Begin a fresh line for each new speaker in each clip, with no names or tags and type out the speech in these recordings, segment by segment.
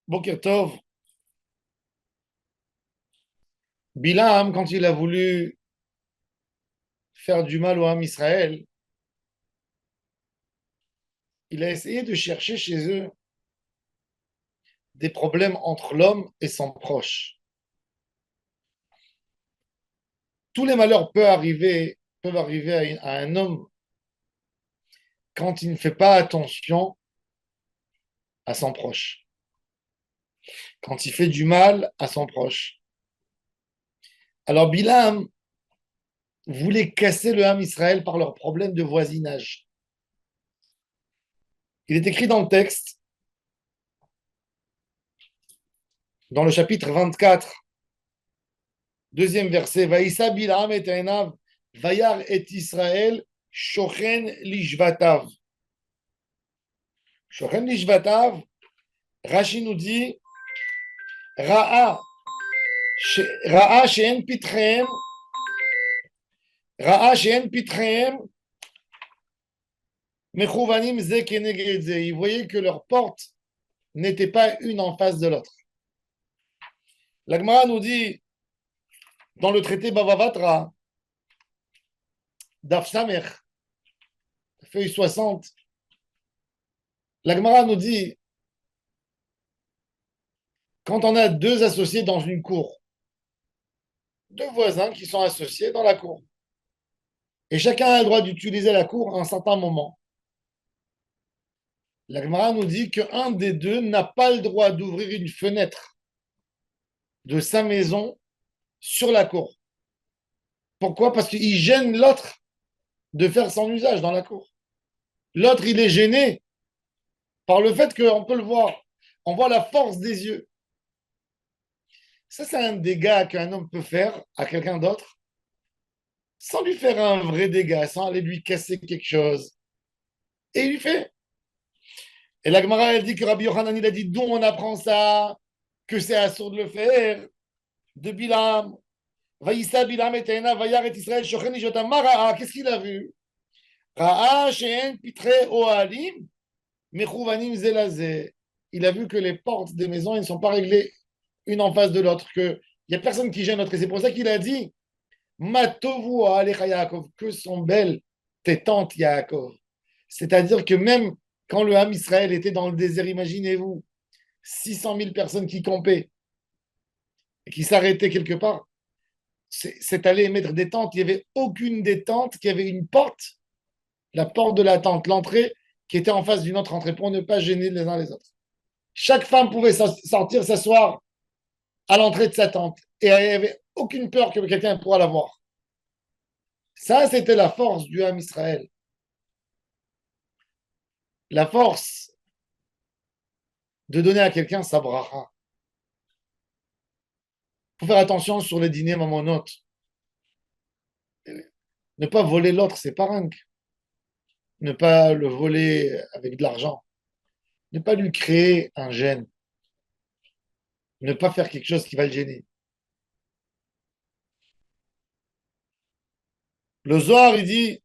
Boker Tov, Bilam, quand il a voulu faire du mal au Ham Israël, il a essayé de chercher chez eux des problèmes entre l'homme et son proche. Tous les malheurs peuvent arriver à un homme quand il ne fait pas attention à son proche, quand il fait du mal à son proche. Alors Bilam voulait casser le Ham Israël par leurs problèmes de voisinage. Il est écrit dans le texte, dans le chapitre 24, deuxième verset, Vaïssa Bilam et Einav, Vayar et Israël, Shochen Lishvatav. Shochen Lishvatav, Rashi nous dit, Ra'a, Ra'a She'en Pitreem, Ra'a She'en Pitreem, Mechouvanim Ze Keneged Ze. Il voyait que leurs portes n'étaient pas une en face de l'autre. La Gemara nous dit, dans le traité Bava Batra, Daf Samer, feuille 60, la Gemara nous dit, quand on a deux associés dans une cour, deux voisins qui sont associés dans la cour, et chacun a le droit d'utiliser la cour à un certain moment, la Gemara nous dit qu'un des deux n'a pas le droit d'ouvrir une fenêtre de sa maison sur la cour. Pourquoi? Parce qu'il gêne l'autre de faire son usage dans la cour. L'autre, il est gêné par le fait qu'on peut le voir. On voit la force des yeux. Ça, c'est un dégât qu'un homme peut faire à quelqu'un d'autre sans lui faire un vrai dégât, sans aller lui casser quelque chose. Et il lui fait. Et la Gemara, elle dit que Rabbi Yochanan, il a dit d'où on apprend ça, que c'est assourd de le faire, de Bilam. Vaïssa Bilam et Taïna, Vayar et Israël, Shocheni Jotam Mara. Qu'est-ce qu'il a vu? Ra'a Sheen Pitre Oalim, Mechouvanim Zelazé. Il a vu que les portes des maisons elles ne sont pas réglées une en face de l'autre, qu'il n'y a personne qui gêne l'autre. Et c'est pour ça qu'il a dit Matovu Alecha Yaakov, que sont belles tes tantes Yaakov. C'est-à-dire que même quand le Ham Israël était dans le désert, imaginez-vous, 600 000 personnes qui campaient et qui s'arrêtaient quelque part, c'est allé mettre des tentes. Il n'y avait aucune des tentes qui avait une porte, la porte de la tente, l'entrée, qui était en face d'une autre entrée pour ne pas gêner les uns les autres. Chaque femme pouvait sortir, s'asseoir à l'entrée de sa tente et elle n'avait aucune peur que quelqu'un pourra la voir. Ça, c'était la force du Ham Israël. La force de donner à quelqu'un sa bracha. Il faut faire attention sur les dîners mamonotes. Ne pas voler l'autre, c'est pas rien. Ne pas le voler avec de l'argent. Ne pas lui créer un gêne. Ne pas faire quelque chose qui va le gêner. Le Zohar, il dit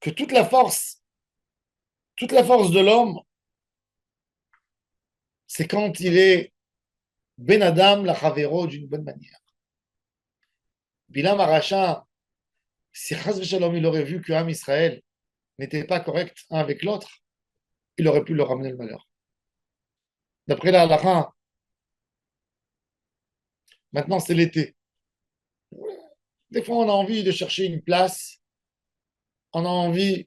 que toute la force de l'homme, c'est quand il est Ben Adam, la Chavero, d'une bonne manière. Bilam Aracha, si Chaz Shalom, il aurait vu que Ham Israël n'était pas correct un avec l'autre, il aurait pu leur ramener le malheur. D'après la halakha, maintenant c'est l'été. Des fois, on a envie de chercher une place, on a envie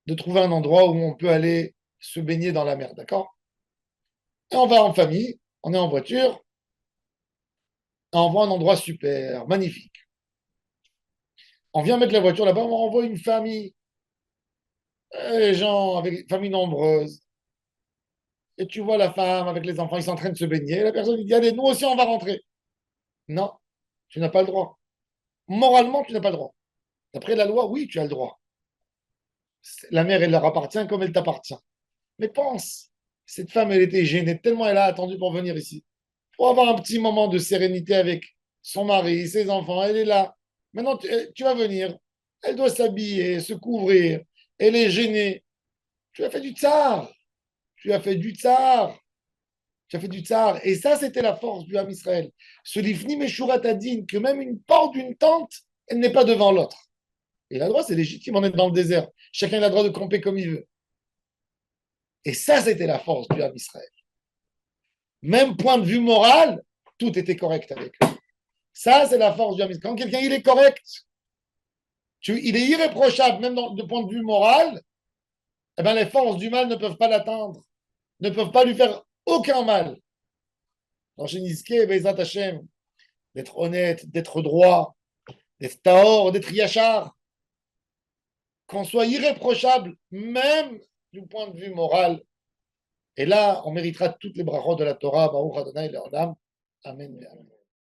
de trouver un endroit où on peut aller se baigner dans la mer, d'accord? Et on va en famille, on est en voiture, et on voit un endroit super, magnifique. On vient mettre la voiture là-bas, on voit une famille, les gens avec une famille nombreuse, et tu vois la femme avec les enfants, ils sont en train de se baigner, et la personne dit, allez, nous aussi, on va rentrer. Non, tu n'as pas le droit. Moralement, tu n'as pas le droit. D'après la loi, oui, tu as le droit. La mer, elle leur appartient comme elle t'appartient. Mais pense, cette femme, elle était gênée tellement elle a attendu pour venir ici. Pour avoir un petit moment de sérénité avec son mari, ses enfants, elle est là. Maintenant, tu vas venir. Elle doit s'habiller, se couvrir, elle est gênée. Tu as fait du tsar. Tu as fait du tsar. Tu as fait du tsar. Et ça, c'était la force du Ham Israël. Ce Lifni Meshurat Adin, que même une porte d'une tente, elle n'est pas devant l'autre. Et la droite, c'est légitime, on est dans le désert. Chacun a le droit de camper comme il veut. Et ça, c'était la force du Ham Israël. Même point de vue moral, tout était correct avec eux. Ça, c'est la force du Ham Israël. Quand quelqu'un il est correct, il est irréprochable, même de point de vue moral, eh ben, les forces du mal ne peuvent pas l'atteindre, ne peuvent pas lui faire aucun mal. Dans Sheniske, Bezat Hashem, d'être honnête, d'être droit, d'être taor, d'être yachar, qu'on soit irréprochable, même du point de vue moral. Et là, on méritera toutes les brachot de la Torah, Baruch Adonai Le'olam. Amen. Amen.